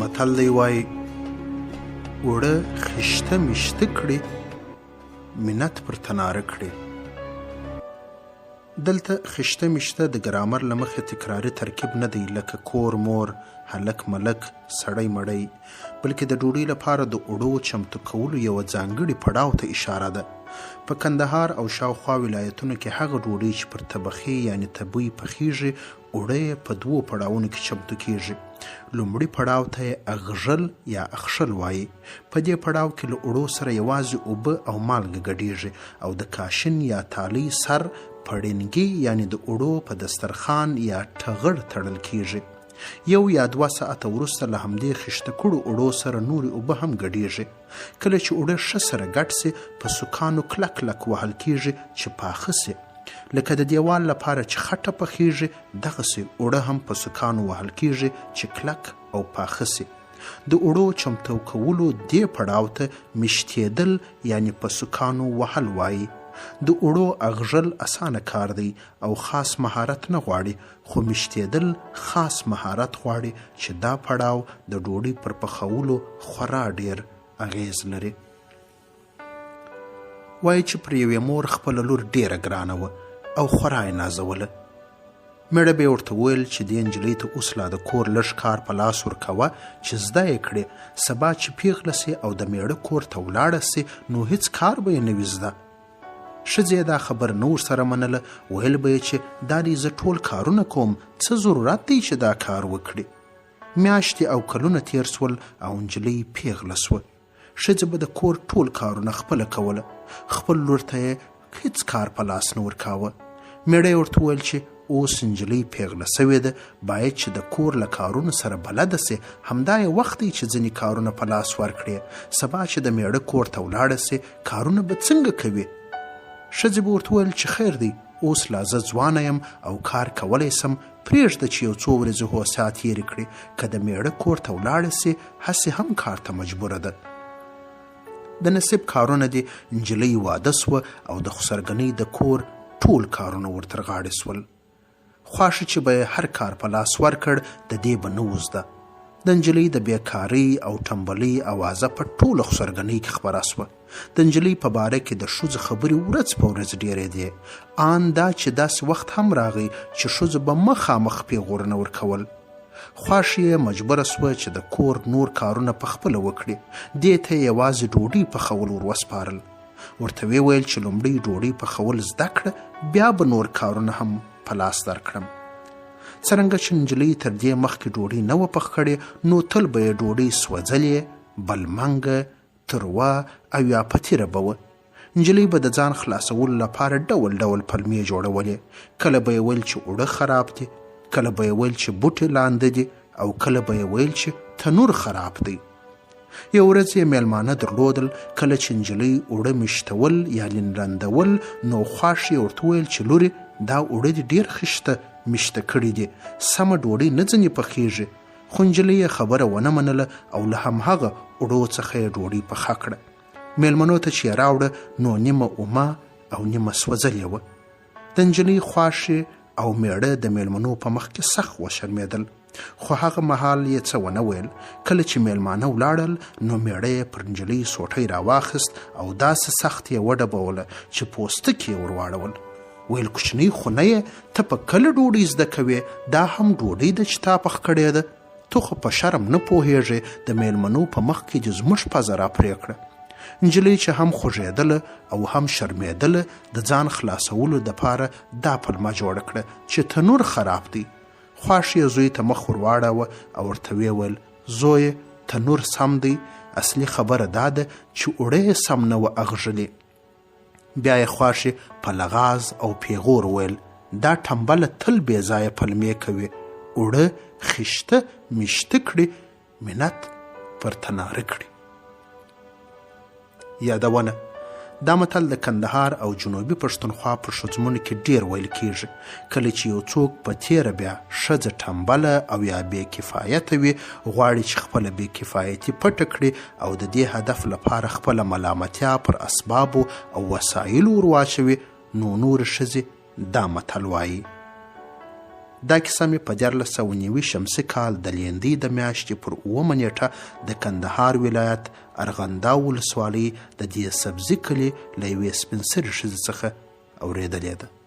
متل دی وایي اوړه خشته میشته کړي منت پر تناره کړي. دلته خشته میشته د ګرامر له مخې تکراري ترکیب نه دی لکه کور مور هلک ملک سړی مړی، بلکې د ډوډۍ لپاره د اوړو چمتو کولو یوه ځانګړي پړاو ته اشاره ده. په کندهار او شاوخوا ولایتونو کې هغه ډوډۍ چې پر طبخي یعنې تبۍ پخیږي اوړه یې په دوو پړاوونو کې چمتو کیږي. لومړي پړاو ته یې اغژل یا اخښل وایي. په دې پړاو کې له اوړو سره یوازې اوبه او مالګه ګډیږي او د کاشن یا تالۍ سر پړینګي یعنې د اوړو په دسترخوان یا ټغر تړل کیږي. 1 یا 2 ساعته وروسته له همدې خشته کړو اوړو سره نورې اوبه هم ګډیږي. کله چې اوړه ښه سره ګډ سي په سوکانو کلک کلک وهل کیږي چې پاخه سي. لکه د دیوال لپاره چې خټه پخیږي دغسې اوړه هم په سوکانو وهل کیږي چې کلک او پاخه سي. د اوړو چمتو کولو دې پړاو ته میشتېدل یعنې په سوکانو وهل وایي. د اوړو اغژل اسانه کار دی او خاص مهارت نه غواړي، خو میشتېدل خاص مهارت غواړي چې دا پړاو د ډوډۍ پر پخولو خورا ډیر اغیز لري. وایي چې پر یوې مور خپله لور ډیره ګرانه وه او خورا یې نازوله. مېړه به یې ورته ویل چې دې نجلۍ ته اوس لا د کور لږ کار په لاس ورکوه چې زده یې کړې، سبا چې پیغله سي او د مېړه کور ته ولاړه سي نو هیڅ کار به یې نه وي زده. ښځې دا خبر نه ورسره منله، ویل به یې چې دا دی زه ټول کارونه کوم، څه ضرورت دی چې دا کار وکړي. میاشتې او کلونه تیر سول او نجلۍ پیغله سوه. ښځې به د کور ټول کارونه خپله کوله، خپل لور ته یې هیڅ کار په لاس نه ورکاوه. مېړه یې ورته ویل چې اوس نجلۍ پیغله سوې ده، باید چې د کور له کارونو سره بلده سي، همدا یې وخت دی چې ځینې کارونه په لاس ورکړي، سبا چې د مېړه کور ته ولاړه سي کارونه به څنګه کوي. ښځې به ورته ویل چې خیر دی اوس لا زه ځوانه یم او کار کولی سم، پرېږده چې یو څو ورځې هوسا تېرې کړي، که د مېړه کور ته ولاړه سي هسې هم کار ته مجبوره ده. د نصیب کارونه دي نجلۍ واده سوه او د خسرګنۍ د کور ټول کارونه ورتر غاړې سول. خواښه چې به هر کار په لاس ورکړ د دې به نه وزده. د نجلۍ د بیکارۍ او ټمبلۍ اوازه په ټوله خسرګنۍ کې خپره سوه. د نجلۍ په باره کې د ښځو خبرې ورځ په ورځ ډېرېدې. آن دا چې داسې وخت هم راغی چې ښځو به مخامخ پیغورونه ورکول. خواښې یې مجبوره سوه چې د کور نور کارونه په خپله وکړي. دې ته یې یوازې ډوډۍ پخول ور وسپارل. ورته ویې ویل چې لومړی ډوډۍ پخول زده کړه، بیا به نور کارونه هم په لاس درکړم. څرنګه چې نجلۍ تر دې مخکې ډوډۍ نه وه پخ کړې نو تل به یې ډوډۍ سوځلې، بلمنګه، تروه او یا پتیره به وه. نجلۍ به د ځان خلاصولو لپاره ډول ډول پلمې جوړولې. کله به یې ویل چې اوړه خراب دي، کله به یې ویل چې بوټي لانده دي او کله به یې ویل چې تنور خراب دی. یو ورځ یې میلمانه درلودل. کله چې نجلۍ اوړه میشتول یعنې رندول نو خواښ یې ورته ویل چې لورې دا اوړه دي ډېر خشته میشته کړي دي، سمه ډوډۍ نه ځینې پخیږي. خو نجلۍ یې خبره ونه منله او له همهغه اوړو څخه یې ډوډۍ پخه کړه. میلمنو ته چې یې راوړه نو نیمه اومه او نیمه سوځلې وه. د نجلۍ خواښې او میړه د میلمنو په مخ کې سخت وشرمېدل، خو هغه مهال یې څه ونه ویل. کله چې میلمانه ولاړل نو میړه یې پر نجلۍ سوټی راواخیست او داسې سخت یې وډبوله چې پوستکي یې ور واړول. ویل کوچنۍ خو نه یې، ته په کله ډوډۍ زده کوې؟ دا هم ډوډۍ ده چې تا پخ کړې ده؟ تو خو په شرم نه پوهېږې، د میلمنو په مخ کې دې زموږ پزه را پرې کړه. نجلۍ چې هم خوږېدله او هم شرمېدله د ځان خلاصولو دپاره دا پلمه جوړه کړه چې تنور خراب دی. خواښ یې زوی ته مخ ور واړوه او ورته ویې ویل زویه تنور سم دی، اصلي خبره دا ده چې اوړه یې سم نه وه اغژلې. بیا یې خواښې په لغاز او پیغور ویل دا ټمبله تل بې ځایه پلمې کوي، اوړه خشته میشته کړي منت پر تناره کړي. یادونه: دا متل د کندهار او جنوبي پښتونخوا په ښځمنو کې ډیر ویل کیږي. کله چې یو څوک په تیره بیا ښځه ټمبله او یا بې کفایته وي، غواړي چې خپله بې کفایتي پټه کړي او د دې هدف لپاره خپله ملامتیا پر اسبابو او وسایلو ور واچوي، نو نور ښځې دا متل وایي دا کیسه مې په 1990 شمسي کال د لیندۍ د میاشتې پر 9 نیټه د کندهار ولایت ارغنداو ولسوالۍ د دې سبزي کلي له یوې سپین سرې ښځې څخه اورېدلې ده.